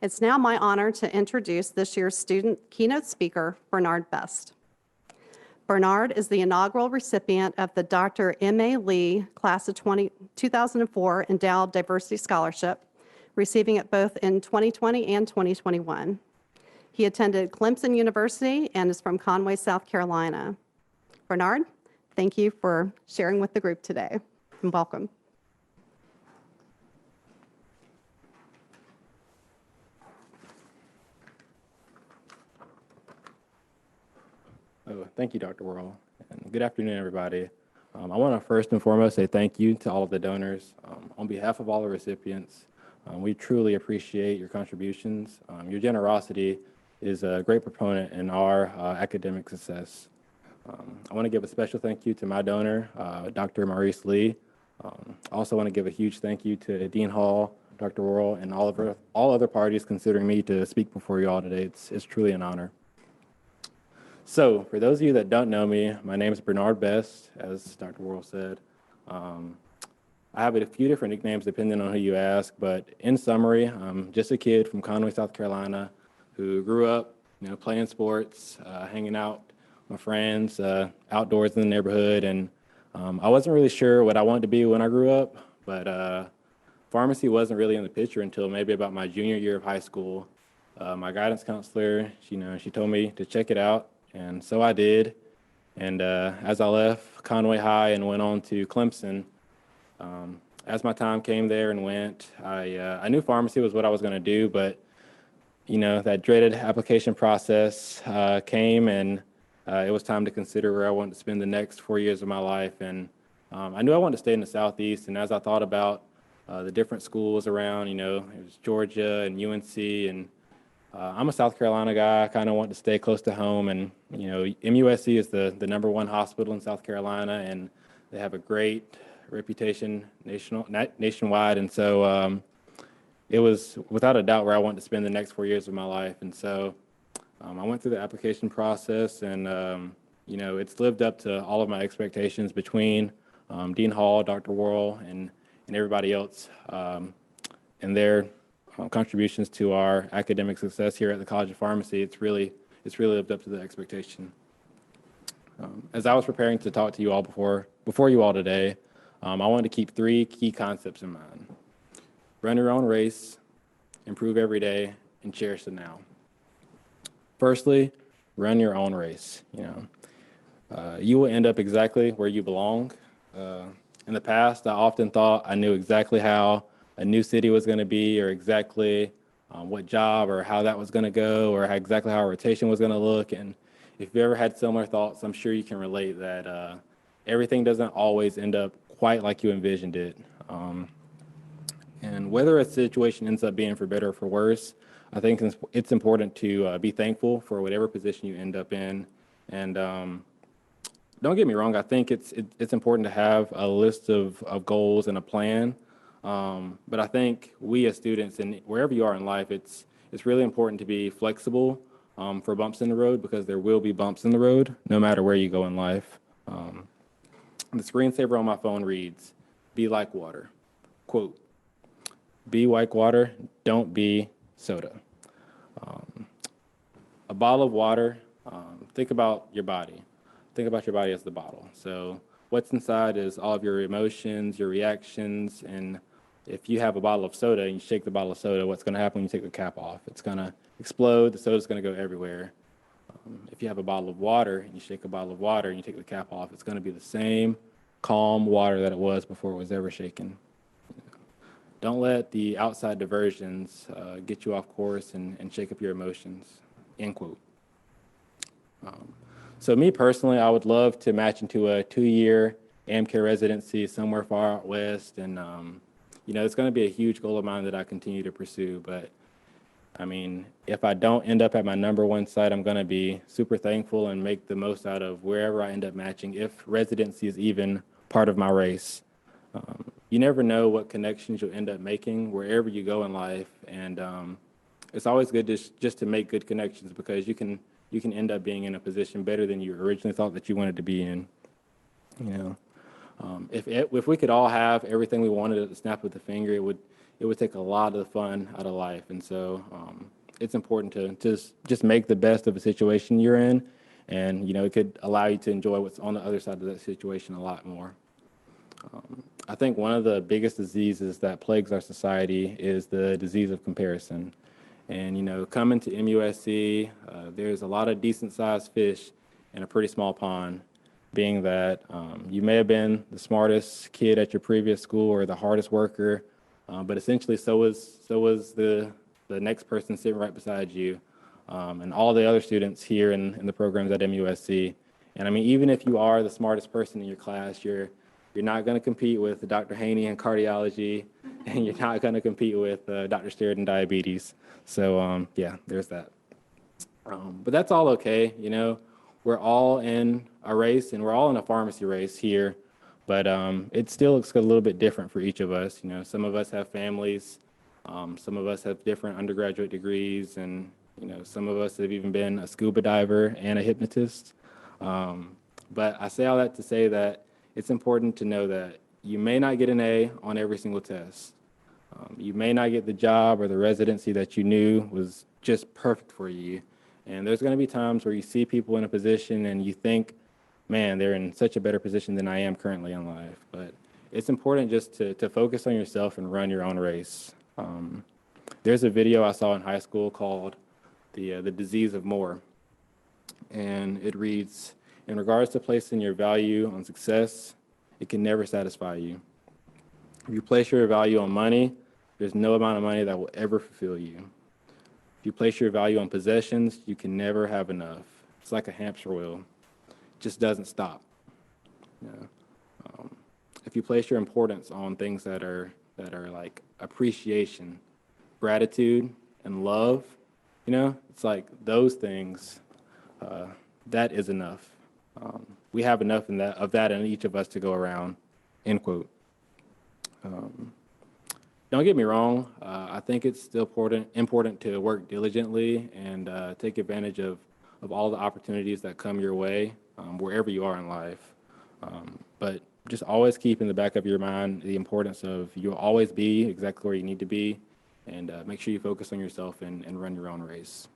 It's now my honor to introduce this year's student keynote speaker, Bernard Best. Bernard is the inaugural recipient of the Dr. M.A. Lee Class of 2004 Endowed Diversity Scholarship, receiving it both in 2020 and 2021. He attended Clemson University and is from Conway, South Carolina. Bernard, thank you for sharing with the group today, and welcome. Oh, thank you, Dr. Worrell, and good afternoon, everybody. I want to first and foremost say thank you to all of the donors. On behalf of all the recipients, we truly appreciate your contributions. Your generosity is a great proponent in our academic success. I want to give a special thank you to my donor, Dr. Maurice Lee. I also want to give a huge thank you to Dean Hall, Dr. Worrell, and all other parties considering me to speak before you all today. It's truly an honor. So, for those of you that don't know me, my name is Bernard Best, as Dr. Worrell said. I have a few different nicknames depending on who you ask, but in summary, I'm just a kid from Conway, South Carolina, who grew up, playing sports, hanging out with my friends, outdoors in the neighborhood, and I wasn't really sure what I wanted to be when I grew up, but pharmacy wasn't really in the picture until maybe about my junior year of high school. My guidance counselor, she told me to check it out. And so I did. And as I left Conway High and went on to Clemson, as my time came there and went, I knew pharmacy was what I was going to do, but that dreaded application process came, and it was time to consider where I wanted to spend the next 4 years of my life. And I knew I wanted to stay in the Southeast. And as I thought about the different schools around, it was Georgia and UNC, and I'm a South Carolina guy. I kind of want to stay close to home, and MUSC is the #1 hospital in South Carolina, and they have a great reputation nationwide. And so it was without a doubt where I wanted to spend the next 4 years of my life. And so I went through the application process, and it's lived up to all of my expectations between Dean Hall, Dr. Worrell, and everybody else, and their contributions to our academic success here at the College of Pharmacy. It's really lived up to the expectation. As I was preparing to talk to you all before you all today, I wanted to keep 3 key concepts in mind: run your own race, improve every day, and cherish the now. Firstly, run your own race. You will end up exactly where you belong. In the past, I often thought I knew exactly how a new city was going to be, or exactly what job or how that was going to go, or exactly how a rotation was going to look. And if you ever had similar thoughts, I'm sure you can relate that everything doesn't always end up quite like you envisioned it. And whether a situation ends up being for better or for worse, I think it's important to be thankful for whatever position you end up in. And don't get me wrong, I think it's important to have a list of goals and a plan. But I think we as students, and wherever you are in life, it's really important to be flexible for bumps in the road, because there will be bumps in the road no matter where you go in life. The screensaver on my phone reads, "Be like water." Quote, "Be like water, don't be soda." A bottle of water, think about your body. Think about your body as the bottle. So what's inside is all of your emotions, your reactions, and if you have a bottle of soda and you shake the bottle of soda, what's going to happen when you take the cap off? It's going to explode. The soda's going to go everywhere. If you have a bottle of water and you shake a bottle of water and you take the cap off, it's going to be the same calm water that it was before it was ever shaken. Don't let the outside diversions get you off course and shake up your emotions. End quote. So me personally, I would love to match into a 2-year AmCare residency somewhere far out west, and it's going to be a huge goal of mine that I continue to pursue. But I mean, if I don't end up at my #1 site, I'm going to be super thankful and make the most out of wherever I end up matching, if residency is even part of my race. You never know what connections you'll end up making wherever you go in life, and it's always good just to make good connections, because you can end up being in a position better than you originally thought that you wanted to be in. If we could all have everything we wanted at the snap of the finger, it it would take a lot of the fun out of life. And so it's important to just make the best of a situation you're in. And, it could allow you to enjoy what's on the other side of that situation a lot more. I think one of the biggest diseases that plagues our society is the disease of comparison. And, coming to MUSC, there's a lot of decent sized fish in a pretty small pond, being that you may have been the smartest kid at your previous school or the hardest worker, but essentially so was the next person sitting right beside you, and all the other students here in the programs at MUSC. And I mean, even if you are the smartest person in your class, you're not going to compete with Dr. Haney in cardiology, and you're not going to compete with Dr. Steard in diabetes. So yeah, there's that. But that's all okay. We're all in a race, and we're all in a pharmacy race here. But it still looks a little bit different for each of us. Some of us have families. Some of us have different undergraduate degrees, and some of us have even been a scuba diver and a hypnotist. But I say all that to say that it's important to know that you may not get an A on every single test. You may not get the job or the residency that you knew was just perfect for you. And there's going to be times where you see people in a position and you think, man, they're in such a better position than I am currently in life. But it's important just to focus on yourself and run your own race. There's a video I saw in high school called The Disease of More. And it reads, in regards to placing your value on success, it can never satisfy you. If you place your value on money, there's no amount of money that will ever fulfill you. If you place your value on possessions, you can never have enough. It's like a hamster wheel. It just doesn't stop. If you place your importance on things that are like appreciation, gratitude, and love, it's like those things, that is enough. We have enough of that in each of us to go around, end quote. Don't get me wrong. I think it's still important to work diligently and take advantage of all the opportunities that come your way, wherever you are in life. But just always keep in the back of your mind the importance of you'll always be exactly where you need to be, and make sure you focus on yourself and run your own race.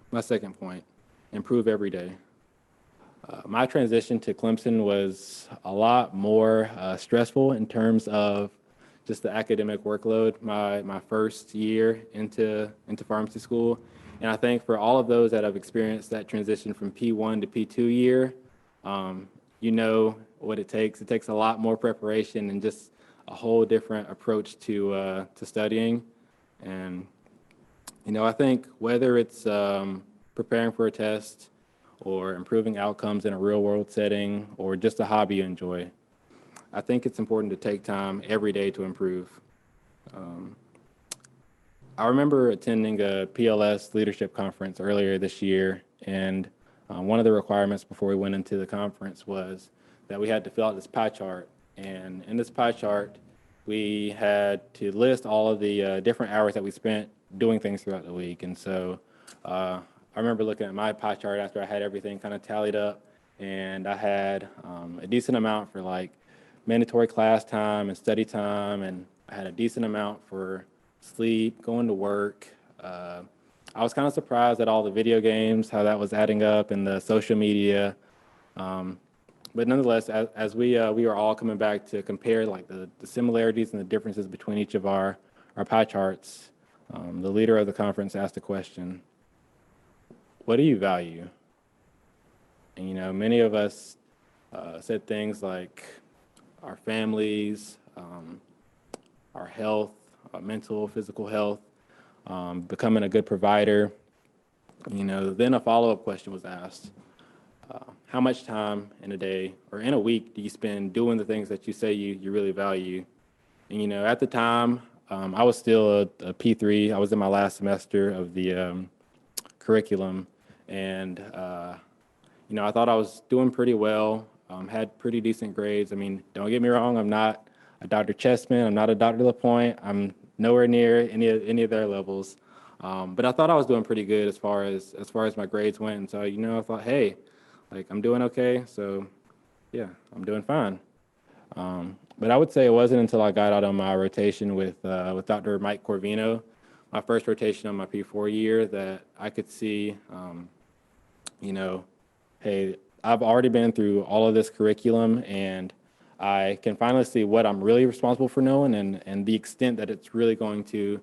My second point, improve every day. My transition to Clemson was a lot more stressful in terms of just the academic workload my first year into pharmacy school. And I think for all of those that have experienced that transition from P1 to P2 year, you know what it takes. It takes a lot more preparation and just a whole different approach to studying. And, I think whether it's preparing for a test or improving outcomes in a real world setting or just a hobby you enjoy, I think it's important to take time every day to improve. I remember attending a PLS leadership conference earlier this year, and one of the requirements before we went into the conference was that we had to fill out this pie chart. And in this pie chart, we had to list all of the different hours that we spent doing things throughout the week. And so I remember looking at my pie chart after I had everything kind of tallied up, and I had a decent amount for like mandatory class time and study time, and I had a decent amount for sleep, going to work. I was kind of surprised at all the video games, how that was adding up, and the social media. But nonetheless, as we were all coming back to compare like the similarities and the differences between each of our pie charts, the leader of the conference asked a question: what do you value? And many of us said things like our families, our health, our mental, physical health, becoming a good provider. Then a follow-up question was asked: how much time in a day or in a week do you spend doing the things that you say you really value? And at the time, I was still a P3. I was in my last semester of the curriculum, and I thought I was doing pretty well. Had pretty decent grades. I mean, don't get me wrong, I'm not a Dr. Chessman, I'm not a Dr. LaPointe, I'm nowhere near any of their levels. But I thought I was doing pretty good as far as my grades went. And so, I thought, hey, like I'm doing okay. So yeah, I'm doing fine. But I would say it wasn't until I got out on my rotation with Dr. Mike Corvino, my first rotation on my P4 year, that I could see, you know, hey, I've already been through all of this curriculum, and I can finally see what I'm really responsible for knowing, and the extent that it's really going to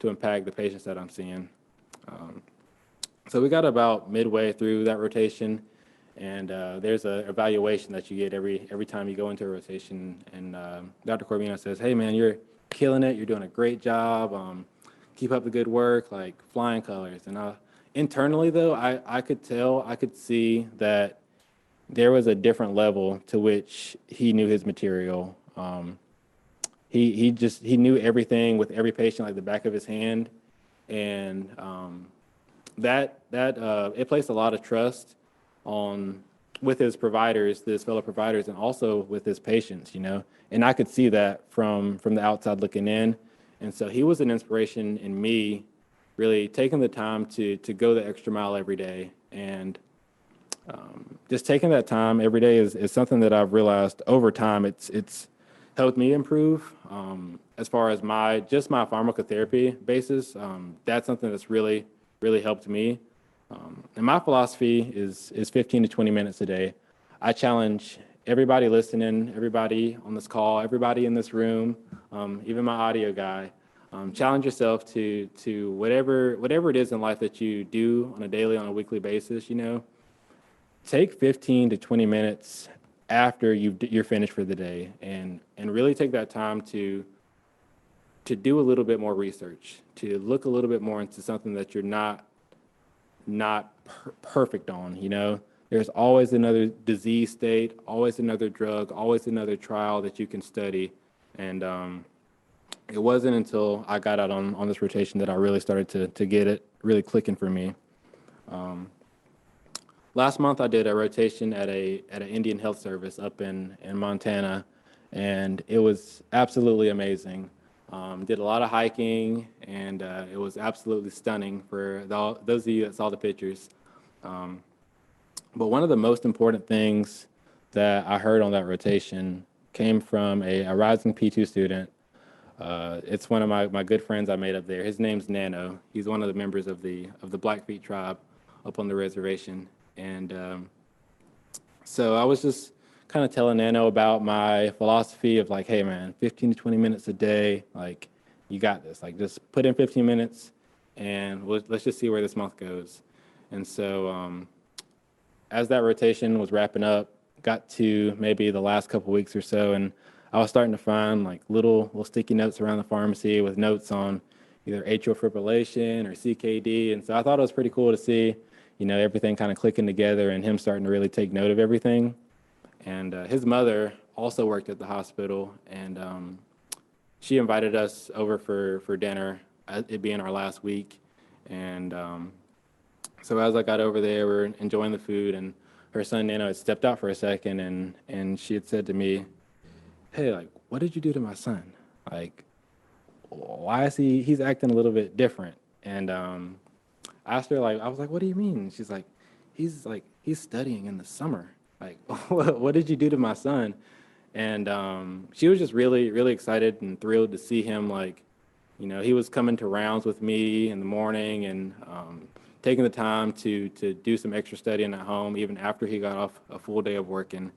impact the patients that I'm seeing. So we got about midway through that rotation, and there's an evaluation that you get every time you go into a rotation. And Dr. Corvino says, "Hey, man, you're killing it. You're doing a great job. Keep up the good work, like flying colors." And internally, though, I could see that there was a different level to which he knew his material. He knew everything with every patient like the back of his hand, and that it placed a lot of trust on with his providers, his fellow providers, and also with his patients, you know. And I could see that from the outside looking in. And so he was an inspiration in me, really taking the time to go the extra mile every day. And just taking that time every day is something that I've realized over time. It's helped me improve as far as my pharmacotherapy basis. That's something that's really helped me. And my philosophy is 15 to 20 minutes a day. I challenge everybody listening, everybody on this call, everybody in this room, even my audio guy. Challenge yourself to whatever it is in life that you do on a weekly basis. You know, take 15 to 20 minutes after you're finished for the day, and really take that time to do a little bit more research, to look a little bit more into something that you're not perfect on. You know, there's always another disease state, always another drug, always another trial that you can study. And it wasn't until I got out on this rotation that I really started to get it really clicking for me. Last month I did a rotation at an Indian Health Service up in Montana, and it was absolutely amazing. Did a lot of hiking, and it was absolutely stunning for those of you that saw the pictures. But one of the most important things that I heard on that rotation came from a rising P2 student. It's one of my good friends I made up there. His name's Nano. He's one of the members of the Blackfeet tribe up on the reservation. And so I was just kind of telling Nano about my philosophy of like, hey man, 15 to 20 minutes a day, like you got this. Like just put in 15 minutes and let's just see where this month goes. And so as that rotation was wrapping up, got to maybe the last couple weeks or so, and I was starting to find like little sticky notes around the pharmacy with notes on either atrial fibrillation or CKD. And so I thought it was pretty cool to see, you know, everything kind of clicking together and him starting to really take note of everything. And his mother also worked at the hospital, and she invited us over for dinner, it being our last week. And so as I got over there, we were enjoying the food, and her son Nano had stepped out for a second, and she had said to me, "Hey, like, what did you do to my son? Like, why is he's acting a little bit different?" And I asked her, like, I was like, "What do you mean?" She's like, he's studying in the summer. Like, what did you do to my son?" And she was just really excited and thrilled to see him. Like, you know, he was coming to rounds with me in the morning and taking the time to do some extra studying at home, even after he got off a full day of working.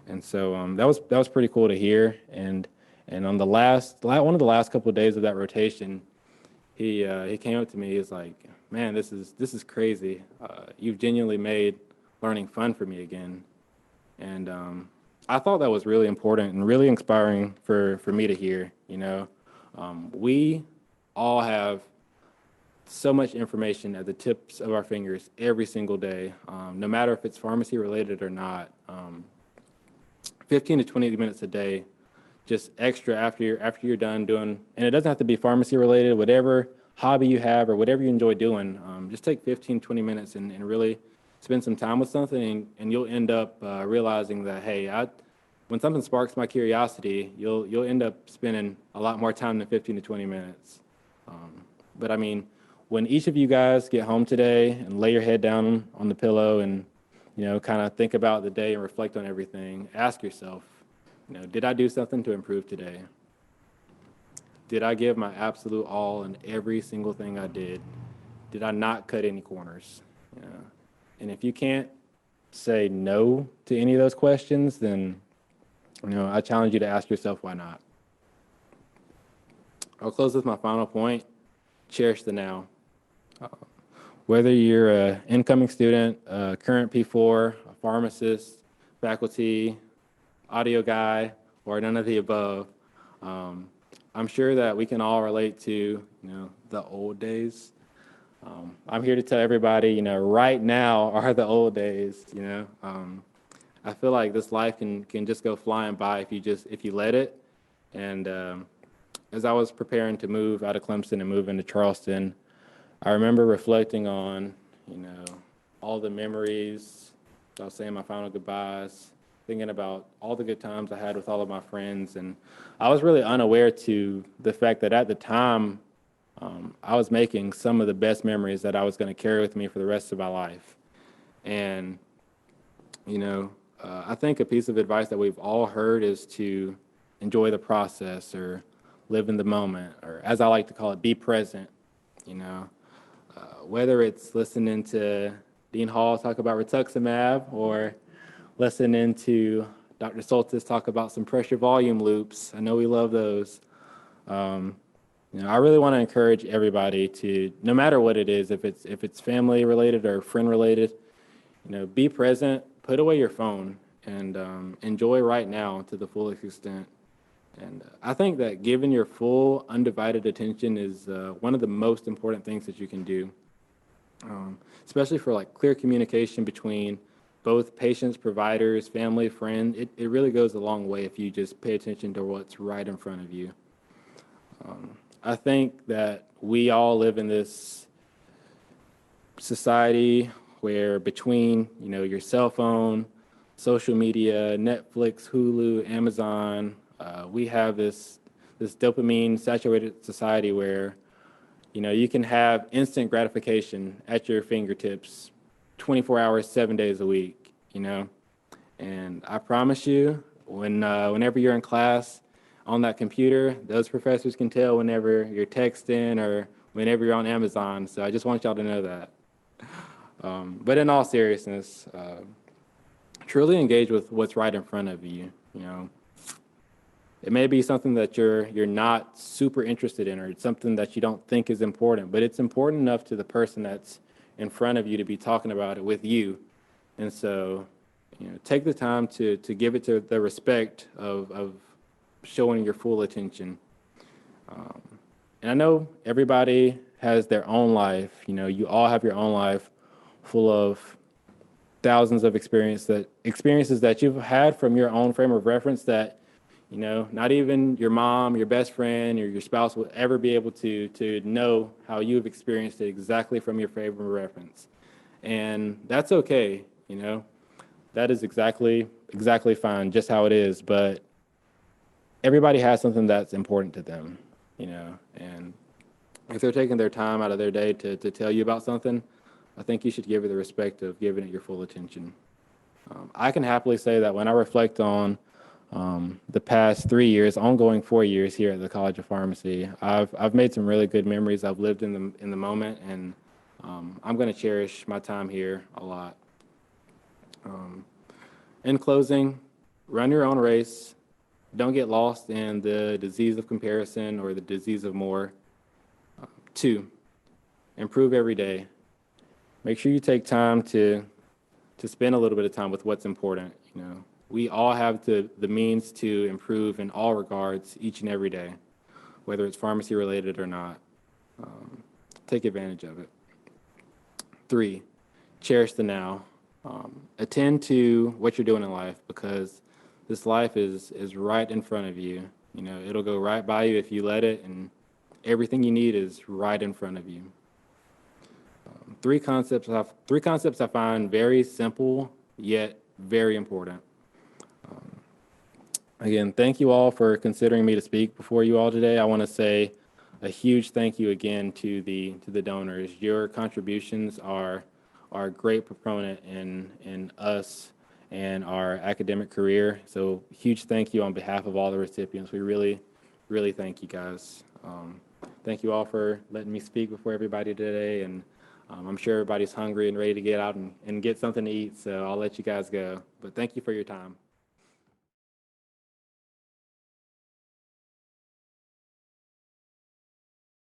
And so that was pretty cool to hear. And on the one of the last couple of days of that rotation, he came up to me. He was like, "Man, this is crazy. You've genuinely made learning fun for me again." And I thought that was really important and really inspiring for me to hear. You know, we all have so much information at the tips of our fingers every single day, no matter if it's pharmacy related or not. 15 to 20 minutes a day, just extra after you're done doing, and it doesn't have to be pharmacy related, whatever hobby you have or whatever you enjoy doing, just take 15, 20 minutes and really spend some time with something, and you'll end up realizing that, hey, when something sparks my curiosity, you'll end up spending a lot more time than 15 to 20 minutes. But I mean, when each of you guys get home today and lay your head down on the pillow and, you know, kind of think about the day and reflect on everything, ask yourself, Did I do something to improve today? Did I give my absolute all in every single thing I did? Did I not cut any corners? You know, and if you can't say no to any of those questions, then I challenge you to ask yourself why not. I'll close with my final point: cherish the now. Whether you're an incoming student, a current P4, a pharmacist, faculty, audio guy, or none of the above, I'm sure that we can all relate to the old days. I'm here to tell everybody, right now are the old days. I feel like this life can just go flying by if you let it. And as I was preparing to move out of Clemson and move into Charleston, I remember reflecting on, all the memories. I was saying my final goodbyes, thinking about all the good times I had with all of my friends. And I was really unaware to the fact that at the time, I was making some of the best memories that I was going to carry with me for the rest of my life. And, I think a piece of advice that we've all heard is to enjoy the process or live in the moment, or as I like to call it, be present. Whether it's listening to Dean Hall talk about rituximab or listening to Dr. Soltis talk about some pressure volume loops. I know we love those. I really want to encourage everybody to, no matter what it is, if it's family related or friend related, be present, put away your phone, and enjoy right now to the fullest extent. And I think that giving your full, undivided attention is one of the most important things that you can do, especially for like clear communication between both patients, providers, family, friends. It really goes a long way if you just pay attention to what's right in front of you. I think that we all live in this society where between, your cell phone, social media, Netflix, Hulu, Amazon, we have this dopamine saturated society where, you can have instant gratification at your fingertips 24 hours, 7 days a week, And I promise you, whenever you're in class on that computer, those professors can tell whenever you're texting or whenever you're on Amazon. So I just want y'all to know that. But in all seriousness, truly engage with what's right in front of you. It may be something that you're not super interested in, or it's something that you don't think is important, but it's important enough to the person that's in front of you to be talking about it with you. And so, take the time to give it to the respect of showing your full attention. And I know everybody has their own life. You all have your own life full of thousands of experiences that you've had from your own frame of reference that, not even your mom, your best friend, or your spouse will ever be able to know how you've experienced it exactly from your frame of reference. And that's okay, That is exactly fine, just how it is. But everybody has something that's important to them, And if they're taking their time out of their day to tell you about something, I think you should give it the respect of giving it your full attention. I can happily say that when I reflect on the past 3 years, ongoing 4 years here at the College of Pharmacy, I've made some really good memories. I've lived in the moment, and I'm going to cherish my time here a lot. In closing, run your own race. Don't get lost in the disease of comparison or the disease of more. 2, improve every day. Make sure you take time to spend a little bit of time with what's important. We all have the means to improve in all regards each and every day, whether it's pharmacy related or not. Take advantage of it. 3, cherish the now. Attend to what you're doing in life, because this life is right in front of you. It'll go right by you if you let it, and everything you need is right in front of you. 3 concepts I find very simple yet very important. Again, thank you all for considering me to speak before you all today. I want to say a huge thank you again to the donors. Your contributions are a great proponent in us and our academic career. So huge thank you on behalf of all the recipients. We really, really thank you guys. Thank you all for letting me speak before everybody today, and I'm sure everybody's hungry and ready to get out and get something to eat, so I'll let you guys go. But thank you for your time.